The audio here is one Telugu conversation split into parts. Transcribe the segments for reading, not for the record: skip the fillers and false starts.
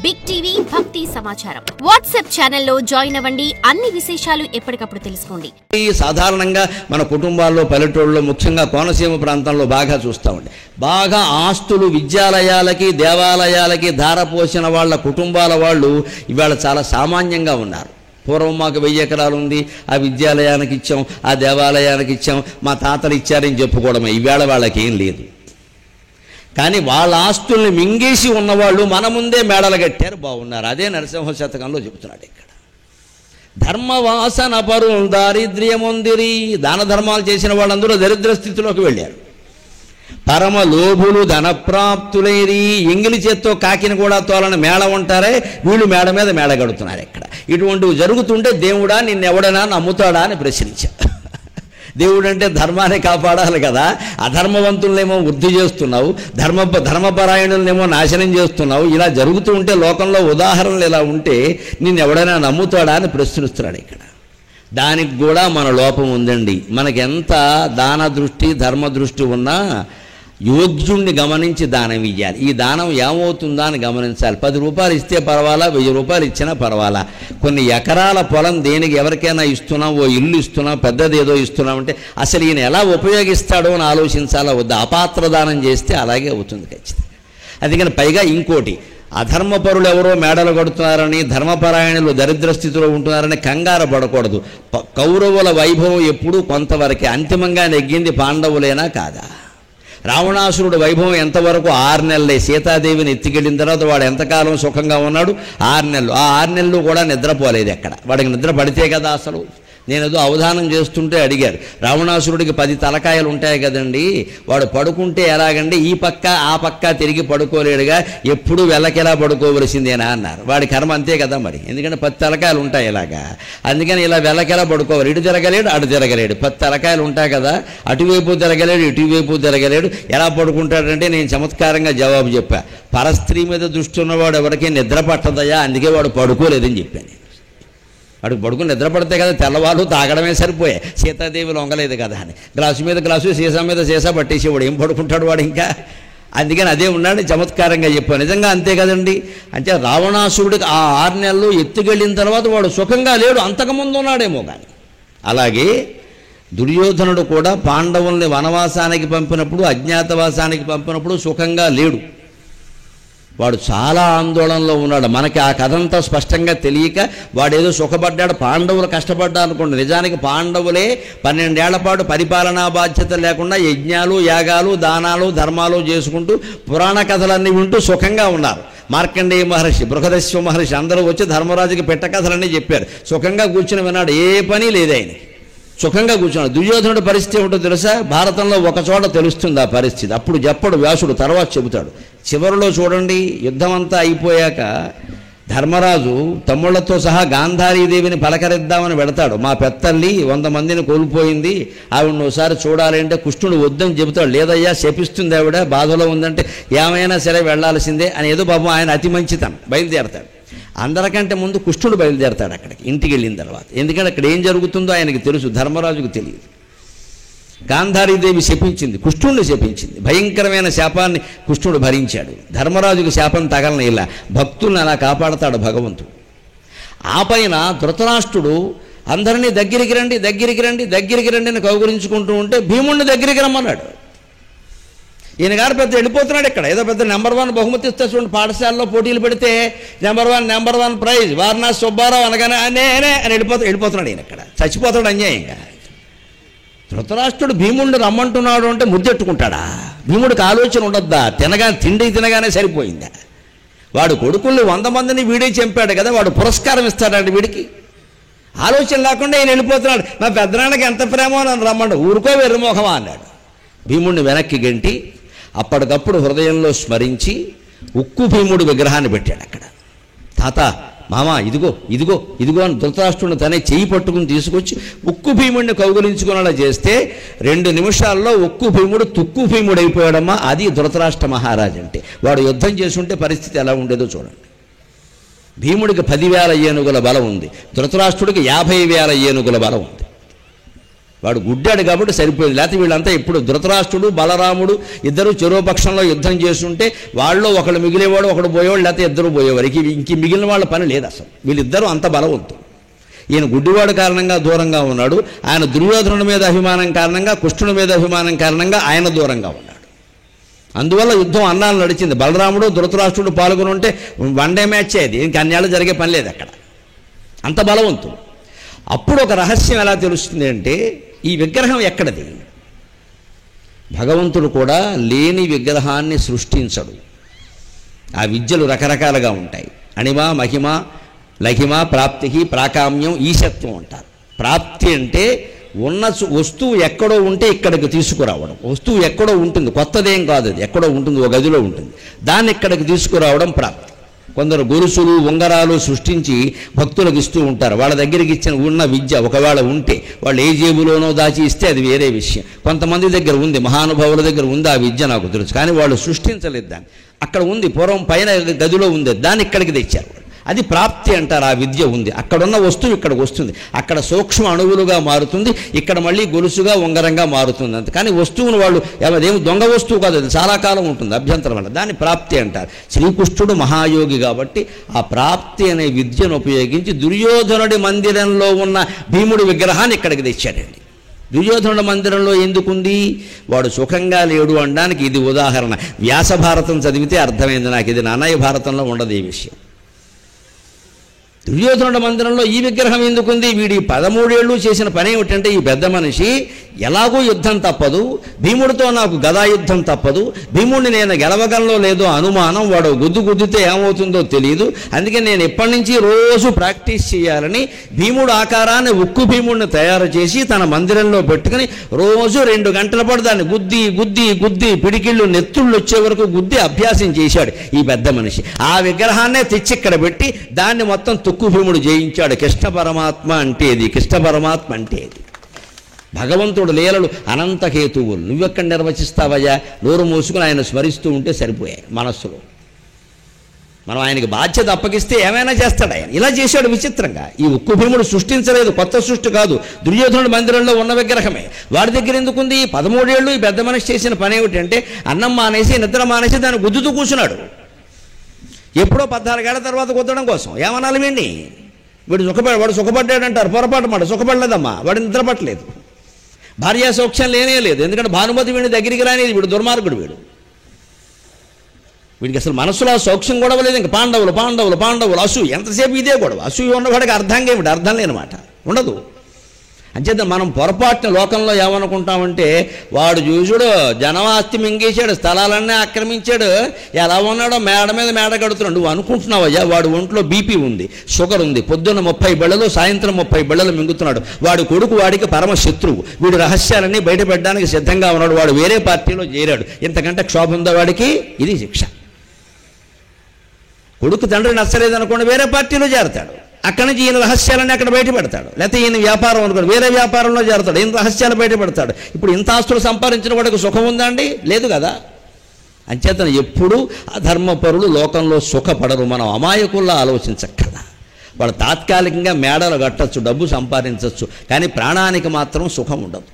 బిగ్ టీవీ భక్తి సమాచారం వాట్సాప్ ఛానల్లో జాయిన్ అవ్వండి. అన్ని విశేషాలు ఎప్పటికప్పుడు తెలుసుకోండి. సాధారణంగా మన కుటుంబాల్లో పల్లెటూళ్ళలో ముఖ్యంగా కోనసీమ ప్రాంతంలో బాగా చూస్తామండి. బాగా ఆస్తులు విద్యాలయాలకి దేవాలయాలకి ధారపోసిన వాళ్ళ కుటుంబాల వాళ్ళు ఇవాళ చాలా సామాన్యంగా ఉన్నారు. పూర్వం మాకు 1000 ఎకరాలు ఉంది, ఆ విద్యాలయానికి ఇచ్చాం, ఆ దేవాలయానికి ఇచ్చాం, మా తాతలు ఇచ్చారని చెప్పుకోవడమే. ఈవేళ వాళ్ళకి ఏం లేదు. కానీ వాళ్ళ ఆస్తుల్ని మింగేసి ఉన్నవాళ్ళు మన ముందే మేడలు కట్టారు, బాగున్నారు. అదే నరసింహ శతకంలో చెబుతున్నాడు. ఇక్కడ ధర్మవాసన పరులు దారిద్ర్యముందిరి, దాన ధర్మాలు చేసిన వాళ్ళందరూ దరిద్ర స్థితిలోకి వెళ్ళారు. పరమ లోభులు ధనప్రాప్తులైరి, ఎంగిలి చేత్తో కాకిని కూడా తోలని మేళ ఉంటారే, వీళ్ళు మేడ మీద మేడ కడుతున్నారు. ఇక్కడ ఇటువంటివి జరుగుతుంటే దేవుడా నిన్నెవడనా నమ్ముతాడా అని ప్రశ్నించా. దేవుడు అంటే ధర్మాన్ని కాపాడాలి కదా. అధర్మవంతులనేమో వృద్ధి చేస్తున్నావు, ధర్మపరాయణులనేమో నాశనం చేస్తున్నావు. ఇలా జరుగుతూ ఉంటే లోకంలో ఉదాహరణలు ఇలా ఉంటే నిన్నెవడైనా నమ్ముతాడా అని ప్రశ్నిస్తున్నాడు. ఇక్కడ దానికి కూడా మన లోపం ఉందండి. మనకెంత దాన దృష్టి ధర్మ దృష్టి ఉన్నా యోగ్యుణ్ణి గమనించి దానం ఇవ్వాలి. ఈ దానం ఏమవుతుందా అని గమనించాలి. 10 రూపాయలు ఇస్తే పర్వాలా, 1000 రూపాయలు ఇచ్చినా పర్వాలా. కొన్ని ఎకరాల పొలం దేనికి ఎవరికైనా ఇస్తున్నాం, ఓ ఇల్లు ఇస్తున్నాం, పెద్దది ఏదో ఇస్తున్నాం అంటే అసలు ఈయన ఎలా ఉపయోగిస్తాడో అని ఆలోచించాలా వద్దా. అపాత్ర దానం చేస్తే అలాగే అవుతుంది ఖచ్చితంగా. అందుకని పైగా ఇంకోటి, అధర్మపరులు ఎవరో మేడలు కడుతున్నారని, ధర్మపరాయణులు దరిద్ర స్థితిలో ఉంటున్నారని కంగారు పడకూడదు. కౌరవుల వైభవం ఎప్పుడూ కొంతవరకే, అంతిమంగా నెగ్గింది పాండవులేనా కాదా. రావణాసురుడు వైభవం ఎంతవరకు 6 నెలలే. సీతాదేవిని ఎత్తికెళ్ళిన తర్వాత వాడు ఎంతకాలం సుఖంగా ఉన్నాడు? 6 నెలలు. ఆ 6 నెలలు కూడా నిద్రపోలేదు ఎక్కడ. వాడికి నిద్ర పడితే కదా అసలు. నేనేదో అవధానం చేస్తుంటే అడిగారు, రావణాసురుడికి 10 తలకాయలు ఉంటాయి కదండి, వాడు పడుకుంటే ఎలాగండి, ఈ పక్క ఆ పక్క తిరిగి పడుకోలేడుగా, ఎప్పుడు వెళ్ళకెలా పడుకోవలసిందేనా అన్నారు. వాడి కర్మ అంతే కదా మరి, ఎందుకంటే 10 తలకాయలు ఉంటాయి ఇలాగా. అందుకని ఇలా వెళ్ళకెలా పడుకోవాలి, ఇటు తిరగలేడు అటు తిరగలేడు. 10 తలకాయలు ఉంటాయి కదా, అటువైపు తిరగలేడు ఇటువైపు తిరగలేడు. ఎలా పడుకుంటాడంటే నేను చమత్కారంగా జవాబు చెప్పా, పరస్త్రీ మీద దృష్టి ఉన్నవాడు ఎవరికీ నిద్ర పట్టదయా, అందుకే వాడు పడుకోలేదని చెప్పాను. వాడికి పడుకుని నిద్ర పడితే కదా తెల్లవాళ్ళు తాగడమే సరిపోయే, సీతాదేవి లొంగలేదు కదా అని గ్లాసు మీద గ్లాసు సీసా మీద సీసా పట్టేసేవాడు. ఏం పడుకుంటాడు వాడు ఇంకా. అందుకని అదే ఉన్నాడు, చమత్కారంగా చెప్పాను. నిజంగా అంతే కదండి. అంటే రావణాసురుడికి ఆ 6 నెలలు ఎత్తుకెళ్ళిన తర్వాత వాడు సుఖంగా లేడు, అంతకుముందు ఉన్నాడేమో కానీ. అలాగే దుర్యోధనుడు కూడా పాండవుల్ని వనవాసానికి పంపినప్పుడు, అజ్ఞాతవాసానికి పంపినప్పుడు సుఖంగా లేడు. వాడు చాలా ఆందోళనలో ఉన్నాడు. మనకి ఆ కథంతా స్పష్టంగా తెలియక వాడేదో సుఖపడ్డాడు, పాండవులు కష్టపడ్డారు అనుకోండి. నిజానికి పాండవులే 12 ఏళ్ల పాటు పరిపాలనా బాధ్యత లేకుండా యజ్ఞాలు యాగాలు దానాలు ధర్మాలు చేసుకుంటూ పురాణ కథలన్నీ వింటూ సుఖంగా ఉన్నారు. మార్కండేయ మహర్షి, బృహదశ్వ మహర్షి అందరూ వచ్చి ధర్మరాజుకి పెట్ట కథలన్నీ చెప్పారు. సుఖంగా కూర్చుని విన్నాడు, ఏ పని లేదు ఆయన, సుఖంగా కూర్చున్నాడు. దుర్యోధనుడి పరిస్థితి ఏమిటో తెలుసా? భారతంలో ఒక చోట తెలుస్తుంది ఆ పరిస్థితి. అప్పుడు చెప్పడు వ్యాసుడు, తర్వాత చెబుతాడు. చివరిలో చూడండి, యుద్ధం అంతా అయిపోయాక ధర్మరాజు తమ్ముళ్లతో సహా గాంధారీదేవిని పలకరిద్దామని వెడతాడు. మా పెత్తల్లి 100 మందిని కోల్పోయింది, ఆవిడని ఒకసారి చూడాలి అంటే కృష్ణుడు వద్దని చెబుతాడు. లేదయ్యా శపిస్తుంది ఆవిడ, బాధలో ఉందంటే ఏమైనా సరే వెళ్లాల్సిందే అని ఏదో పాపం ఆయన అతి మంచితనం బయలుదేరతాడు. అందరికంటే ముందు కృష్ణుడు బయలుదేరతాడు అక్కడికి, ఇంటికి వెళ్ళిన తర్వాత. ఎందుకంటే అక్కడ ఏం జరుగుతుందో ఆయనకి తెలుసు, ధర్మరాజుకు తెలియదు. గాంధారీదేవి శపించింది, కృష్ణుడిని శపించింది. భయంకరమైన శాపాన్ని కృష్ణుడు భరించాడు. ధర్మరాజుకు శాపం తగలని ఇలా భక్తుల్ని అలా కాపాడతాడు భగవంతుడు. ఆ పైన ధృతరాష్ట్రుడు అందరినీ దగ్గరికి రండి దగ్గరికి రండి దగ్గరికి రండి అని కౌగులించుకుంటూ ఉంటే భీముడిని దగ్గరికి రమ్మన్నాడు. ఈయన గారు పెద్ద వెళ్ళిపోతున్నాడు. ఇక్కడ ఏదో పెద్ద నెంబర్ 1 బహుమతి ఇస్తే చూడండి, పాఠశాలలో పోటీలు పెడితే నెంబర్ 1 ప్రైజ్ వారణాసి సుబ్బారావు అనగానే నేనే అని వెళ్ళిపోతున్నాడు. ఈయన ఇక్కడ చచ్చిపోతాడు అన్యాయంగా. ధృతరాష్ట్రుడు భీముడిని రమ్మంటున్నాడు అంటే ముద్దెట్టుకుంటాడా? భీముడికి ఆలోచన ఉండద్దా? తిండి తినగానే సరిపోయిందా? వాడు కొడుకుల్ని 100 మందిని వీడే చంపాడు కదా, వాడు పురస్కారం ఇస్తాడంటే వీడికి ఆలోచన లేకుండా ఈయన వెళ్ళిపోతున్నాడు. నా పెద్దనాన్నకి ఎంత ప్రేమో నన్ను రమ్మండు, ఊరుకో వెర్రిమోహమా అన్నాడు. భీముడిని వెనక్కి గెంటి అప్పటికప్పుడు హృదయంలో స్మరించి ఉక్కు భీముడు విగ్రహాన్ని పెట్టాడు అక్కడ. తాత మామ ఇదిగో ఇదిగో ఇదిగో అని ధృతరాష్ట్రుడిని తనే చెయ్యి పట్టుకుని తీసుకొచ్చి ఉక్కు భీముడిని కౌగులించుకునేలా చేస్తే 2 నిమిషాల్లో ఉక్కు భీముడు తుక్కు భీముడు అయిపోయాడమ్మా. అది ధృతరాష్ట్ర మహారాజు అంటే. వాడు యుద్ధం చేసుంటే పరిస్థితి ఎలా ఉండేదో చూడండి. భీముడికి 10,000 ఏనుగుల బలం ఉంది, ధృతరాష్ట్రుడికి 50,000 ఏనుగుల బలం ఉంది. వాడు గుడ్డాడు కాబట్టి సరిపోయింది. లేకపోతే వీళ్ళంతా ఇప్పుడు ధృతరాష్ట్రుడు బలరాముడు ఇద్దరు చెరోపక్షంలో యుద్ధం చేస్తుంటే వాళ్ళు ఒకడు మిగిలేవాడు, ఒకడు పోయేవాడు, లేకపోతే ఇద్దరు పోయేవారు. ఇంక మిగిలిన వాళ్ళ పని లేదు అసలు. వీళ్ళిద్దరూ అంత బలవంతులు. ఈయన గుడ్డివాడు కారణంగా దూరంగా ఉన్నాడు, ఆయన దుర్యోధనుడి మీద అభిమానం కారణంగా, కృష్ణుడి మీద అభిమానం కారణంగా ఆయన దూరంగా ఉన్నాడు. అందువల్ల యుద్ధం అన్నాళ్ళు నడిచింది. బలరాముడు ధృతరాష్ట్రుడు పాల్గొని ఉంటే వన్ డే మ్యాచ్ అయ్యేది, ఇంక అన్నేళ్ళు జరిగే పని లేదు అక్కడ. అంత బలవంతుడు. అప్పుడు ఒక రహస్యం ఎలా తెలుస్తుంది అంటే, ఈ విగ్రహం ఎక్కడది? భగవంతుడు కూడా లేని విగ్రహాన్ని సృష్టించడు. ఆ విద్యలు రకరకాలుగా ఉంటాయి. అణిమ, మహిమ, లహిమ, ప్రాప్తి, ప్రాకామ్యం, ఈశత్వం అంటారు. ప్రాప్తి అంటే ఉన్న వస్తువు ఎక్కడో ఉంటే ఇక్కడికి తీసుకురావడం. వస్తువు ఎక్కడో ఉంటుంది, కొత్తదేం కాదు, అది ఎక్కడో ఉంటుంది, ఒక గదిలో ఉంటుంది, దాన్ని ఇక్కడికి తీసుకురావడం ప్రాప్తి. కొందరు గొలుసులు ఉంగరాలు సృష్టించి భక్తులకు ఇస్తూ ఉంటారు. వాళ్ళ దగ్గరికి ఇచ్చిన ఉన్న విద్య ఒకవేళ ఉంటే వాళ్ళు ఏ జేబులోనో దాచి ఇస్తే అది వేరే విషయం. కొంతమంది దగ్గర ఉంది, మహానుభావుల దగ్గర ఉంది ఆ విద్య, నాకు తెలుసు. కానీ వాళ్ళు సృష్టించలేదు దాన్ని. అక్కడ ఉంది, పూర్వం పైన గదిలో ఉంది, దాన్ని ఇక్కడికి తెచ్చారు. అది ప్రాప్తి అంటారు. ఆ విద్య ఉంది, అక్కడున్న వస్తువు ఇక్కడికి వస్తుంది, అక్కడ సూక్ష్మ అణువులుగా మారుతుంది, ఇక్కడ మళ్ళీ గొలుసుగా ఉంగరంగా మారుతుంది అంతే. కానీ వస్తువును వాళ్ళు ఏమి దొంగ వస్తువు కాదు, అది చాలా కాలం ఉంటుంది, అభ్యంతరం వల్ల. దాన్ని ప్రాప్తి అంటారు. శ్రీకృష్ణుడు మహాయోగి కాబట్టి ఆ ప్రాప్తి అనే విద్యను ఉపయోగించి దుర్యోధనుడి మందిరంలో ఉన్న భీముడి విగ్రహాన్ని ఇక్కడికి తెచ్చాడండి. దుర్యోధనుడి మందిరంలో ఎందుకుంది? వాడు సుఖంగా లేడు అనడానికి ఇది ఉదాహరణ. వ్యాస భారతం చదివితే అర్థమైంది నాకు. ఇది నన్నయ్య భారతంలో ఉండదు ఈ విషయం. దుర్యోధనుడి మందిరంలో ఈ విగ్రహం ఎందుకుంది? వీడి 13 ఏళ్ళు చేసిన పని ఏమిటంటే, ఈ పెద్ద మనిషి ఎలాగూ యుద్ధం తప్పదు, భీముడితో నాకు గదా యుద్ధం తప్పదు, భీముడిని నేను గెలవగలలో లేదో అనుమానం, వాడు గుద్దితే ఏమవుతుందో తెలియదు, అందుకే నేను ఎప్పటి నుంచి రోజు ప్రాక్టీస్ చేయాలని భీముడు ఆకారాన్ని ఉక్కు భీముడిని తయారు చేసి తన మందిరంలో పెట్టుకుని రోజు 2 గంటల పాటు దాన్ని గుద్ది పిడికిళ్ళు నెత్తుళ్ళు వచ్చే వరకు గుద్ది అభ్యాసం చేశాడు ఈ పెద్ద మనిషి. ఆ విగ్రహాన్నే తెచ్చి ఇక్కడ పెట్టి దాన్ని మొత్తం తుక్కు భీముడు జయించాడు. కృష్ణ పరమాత్మ అంటే ఇది, కృష్ణ పరమాత్మ అంటే ఇది. భగవంతుడు లీలలు అనంత హేతువులు. నువ్వెక్కడ నిర్వచిస్తావయ్యా? నోరు మూసుకుని ఆయన స్మరిస్తూ ఉంటే సరిపోయాయి మనస్సులో. మనం ఆయనకి బాధ్యత అప్పగిస్తే ఏమైనా చేస్తాడు ఆయన. ఇలా చేశాడు విచిత్రంగా. ఈ ఉక్కు భీముడు సృష్టించలేదు, కొత్త సృష్టి కాదు, దుర్యోధనుడి మందిరంలో ఉన్న విగ్రహమే. వాడి దగ్గర ఎందుకుంది? 13 ఏళ్ళు ఈ పెద్ద మనిషి చేసిన పని ఏమిటంటే, అన్నం మానేసి నిద్ర మానేసి దాన్ని గుద్దుతూ కూర్చున్నాడు. ఎప్పుడో 14 ఏళ్ల తర్వాత కుదరడం కోసం. ఏమనాలి వీడిని? వాడు సుఖపడ్డాడంటారు, పొరపాటు మాట. సుఖపడలేదమ్మా, వాడు నిద్ర పట్టలేదు, భార్యా సౌఖ్యం లేనే లేదు. ఎందుకంటే భానుమతి వీడిని దగ్గరికి రానేది. వీడు దుర్మార్గుడు. వీడికి అసలు మనసులో సౌఖ్యం గొడవ లేదు. ఇంకా పాండవులు అసూయ, ఎంతసేపు ఇదే గొడవ. అసూయ ఉన్నవాడికి అర్థంగా ఏమిటి? అర్థం లేనమాట ఉండదు. అంచేత మనం పొరపాటున లోకంలో ఏమనుకుంటామంటే, వాడు చూసుడు జనవాస్తి మింగేశాడు, స్థలాలన్నీ ఆక్రమించాడు, ఎలా ఉన్నాడో మేడ మీద మేడ కడుతున్నాడు. నువ్వు అనుకుంటున్నావయ్యా, వాడు ఒంట్లో బీపీ ఉంది, షుగర్ ఉంది, పొద్దున్న 30 బిళ్ళలు, సాయంత్రం 30 బిళ్ళలు మింగుతున్నాడు. వాడి కొడుకు వాడికి పరమ శత్రువు. వీడు రహస్యాలన్నీ బయటపెట్టడానికి సిద్ధంగా ఉన్నాడు. వాడు వేరే పార్టీలో చేరాడు. ఇంతకంటే క్షోభ ఉందా వాడికి? ఇది శిక్ష. కొడుకు తండ్రి నచ్చలేదనుకోండి, వేరే పార్టీలో చేరతాడు. అక్కడి నుంచి ఈయన రహస్యాలన్నీ అక్కడ బయట పెడతాడు. లేకపోతే ఈయన వ్యాపారం అనుకోండి, వేరే వ్యాపారంలో చేరతాడు, ఈయన రహస్యాలు బయట పెడతాడు. ఇప్పుడు ఇంత ఆస్తులు సంపాదించిన వాడికి సుఖం ఉందా అండి? లేదు కదా. అంచేతన ఎప్పుడూ అధర్మపరులు లోకంలో సుఖపడరు. మనం అమాయకుల్లా ఆలోచించక్కర్లా. వాడు తాత్కాలికంగా మేడలు కట్టచ్చు, డబ్బు సంపాదించవచ్చు, కానీ ప్రాణానికి మాత్రం సుఖం ఉండదు.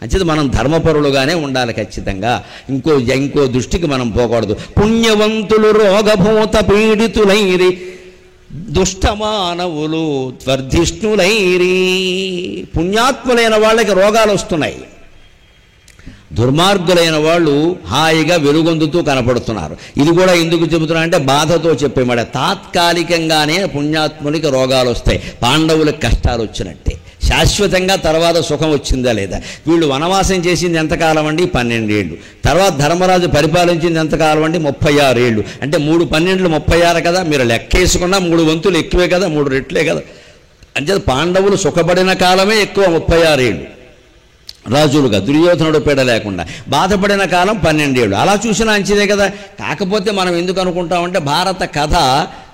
అంచేత మనం ధర్మపరులుగానే ఉండాలి ఖచ్చితంగా. ఇంకో దృష్టికి మనం పోకూడదు. పుణ్యవంతులు రోగభూత పీడితులైరి, దుష్టమానవులు త్వర్ధిష్ణులైరి. పుణ్యాత్ములైన వాళ్ళకి రోగాలు వస్తున్నాయి, దుర్మార్గులైన వాళ్ళు హాయిగా వెలుగొందుతూ కనపడుతున్నారు. ఇది కూడా ఎందుకు చెబుతున్నా అంటే, బాధతో చెప్పేమాట. తాత్కాలికంగానే పుణ్యాత్ములకి రోగాలు వస్తాయి, పాండవులకు కష్టాలు వచ్చినట్టే. శాశ్వతంగా తర్వాత సుఖం వచ్చిందా లేదా? వీళ్ళు వనవాసం చేసింది ఎంతకాలం అండి? 12 ఏళ్ళు. తర్వాత ధర్మరాజు పరిపాలించింది ఎంతకాలం అండి? 36 ఏళ్ళు. అంటే 3 12 36 కదా. మీరు లెక్కేసుకున్నా 3 వంతులు ఎక్కువే కదా, 3 రెట్లే కదా. అంటే పాండవులు సుఖపడిన కాలమే ఎక్కువ, 36 ఏళ్ళు రాజులుగా, దుర్యోధనుడు పీడ లేకుండా. బాధపడిన కాలం 12 ఏళ్ళు. అలా చూసినా అంచిదే కదా. కాకపోతే మనం ఎందుకు అనుకుంటామంటే, భారత కథ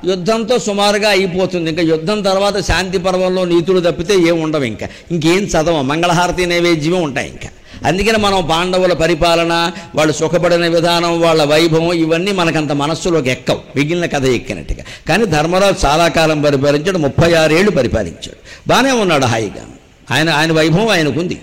యుద్ధంతో సుమారుగా అయిపోతుంది. ఇంకా యుద్ధం తర్వాత శాంతి పర్వంలో నీతులు తప్పితే ఏం ఉండవు. ఇంకేం చదవం, మంగళహారతి నైవేద్యమే ఉంటాయి. ఇంకా అందుకని మనం పాండవుల పరిపాలన, వాళ్ళు సుఖపడిన విధానం, వాళ్ళ వైభవం, ఇవన్నీ మనకంత మనస్సులోకి ఎక్కవు, మిగిలిన కథ ఎక్కినట్టుగా. కానీ ధర్మరాజు చాలా కాలం పరిపాలించాడు, 36 ఏళ్ళు పరిపాలించాడు. బాగానే ఉన్నాడు హాయిగా. ఆయన వైభవం ఆయనకుంది.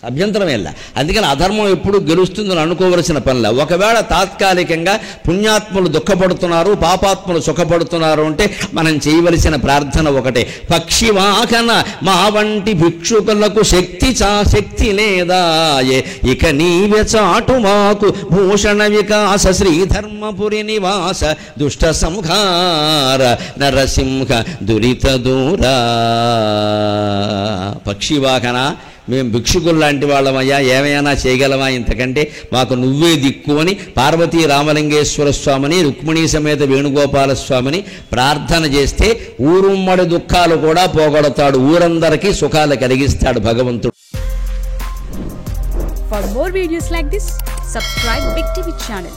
అభ్యంతరం వెళ్ళ. అందుకని అధర్మం ఎప్పుడు గెలుస్తుందని అనుకోవలసిన పనిలా. ఒకవేళ తాత్కాలికంగా పుణ్యాత్ములు దుఃఖపడుతున్నారు, పాపాత్ములు సుఖపడుతున్నారు అంటే మనం చేయవలసిన ప్రార్థన ఒకటే, పక్షివాహన మా వంటి భిక్షుకులకు శక్తి లేదాయే, ఇక నీవే చాటు మాకు భూషణ వికాస శ్రీధర్మపురి నివాస దుష్ట సంహార నరసింహ దురిత దూరా. పక్షివాహన, మేము భిక్షుకులు లాంటి వాళ్ళమయ్యా, ఏమైనా చేయగలమా ఇంతకంటే, మాకు నువ్వే దిక్కు అని పార్వతీ రామలింగేశ్వర స్వామిని, రుక్మిణీ సమేత వేణుగోపాల స్వామిని ప్రార్థన చేస్తే ఊరుమ్మడి దుఃఖాలు కూడా పోగొడతాడు, ఊరందరికీ సుఖాలు కలిగిస్తాడు భగవంతుడు. For more videos like this, subscribe Big TV channel.